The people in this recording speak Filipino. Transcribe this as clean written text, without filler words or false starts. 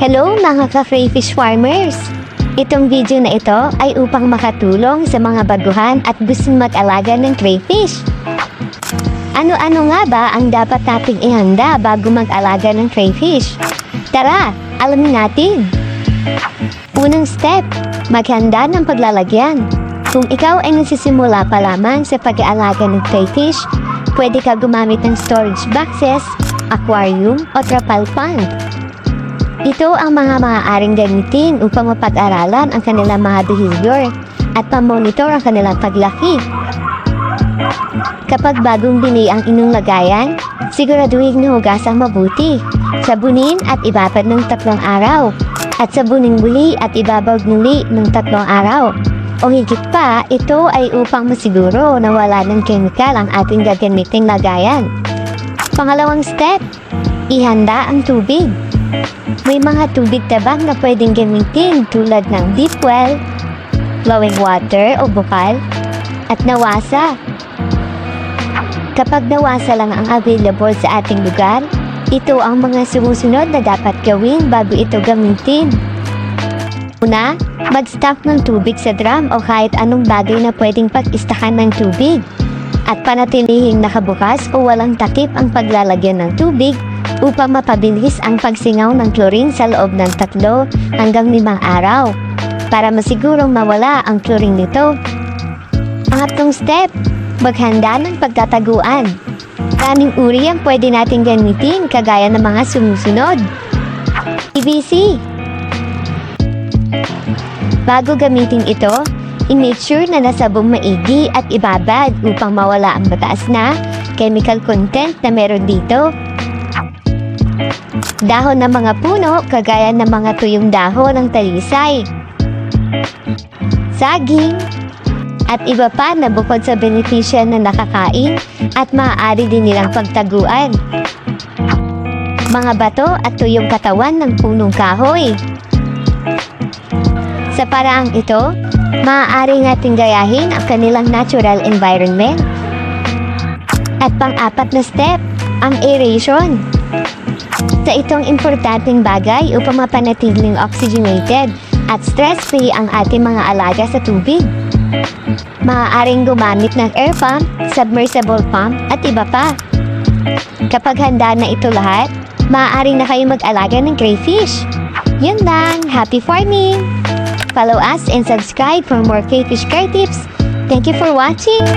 Hello mga ka-crayfish farmers! Itong video na ito ay upang makatulong sa mga baguhan at gustong mag-alaga ng crayfish. Ano-ano nga ba ang dapat nating ihanda bago mag-alaga ng crayfish? Tara, alamin natin! Unang step, maghanda ng paglalagyan. Kung ikaw ay nagsisimula pa lamang sa pag-aalaga ng crayfish, pwede ka gumamit ng storage boxes, aquarium o trapal pond. Ito ang mga maaaring gamitin upang mapag-aralan ang kanilang mga behavior at pamonitor ang kanilang paglaki. Kapag bagong bini ang inyong lagayan, siguraduhin na hugasang mabuti, sabunin at ibabad ng 3 araw, at sabunin muli at ibabad muli ng 3 araw. O higit pa, ito ay upang masiguro na wala ng chemical ang ating gagamiting lagayan. Pangalawang step, ihanda ang tubig. May mga tubig tabak na pwedeng gamitin tulad ng deep well, flowing water o bukal, at nawasa. Kapag nawasa lang ang available sa ating lugar, ito ang mga sumusunod na dapat gawin bago ito gamitin. Una, mag-stock ng tubig sa drum o kahit anong bagay na pwedeng pag-istakan ng tubig. At panatilihing nakabukas o walang takip ang paglalagyan ng tubig upang mapabilis ang pagsingaw ng chlorine sa loob ng 3 hanggang 5 araw para masigurong mawala ang chlorine nito. Pangatlong step, maghanda ng pagtataguan. Maraming uri ang pwede nating gamitin kagaya ng mga sumusunod. PVC. Bago gamitin ito, i-make sure na nasabong maigi at ibabad upang mawala ang mataas na chemical content na meron dito. Dahon ng mga puno kagaya ng mga tuyong dahon ng talisay, saging, at iba pa na bukod sa benepisyo na nakakain at maaari din nilang pagtaguan. Mga bato at tuyong katawan ng punong kahoy. Sa paraang ito, maaari nating gayahin ang kanilang natural environment. At pang-4 na step, ang aeration. Sa itong importanteng bagay upang mapanatiling oxygenated at stress-free ang ating mga alaga sa tubig. Maaaring gumamit ng air pump, submersible pump at iba pa. Kapag handa na ito lahat, maaari na kayong mag-alaga ng crayfish. Yun lang, happy farming! Follow us and subscribe for more crayfish care tips. Thank you for watching!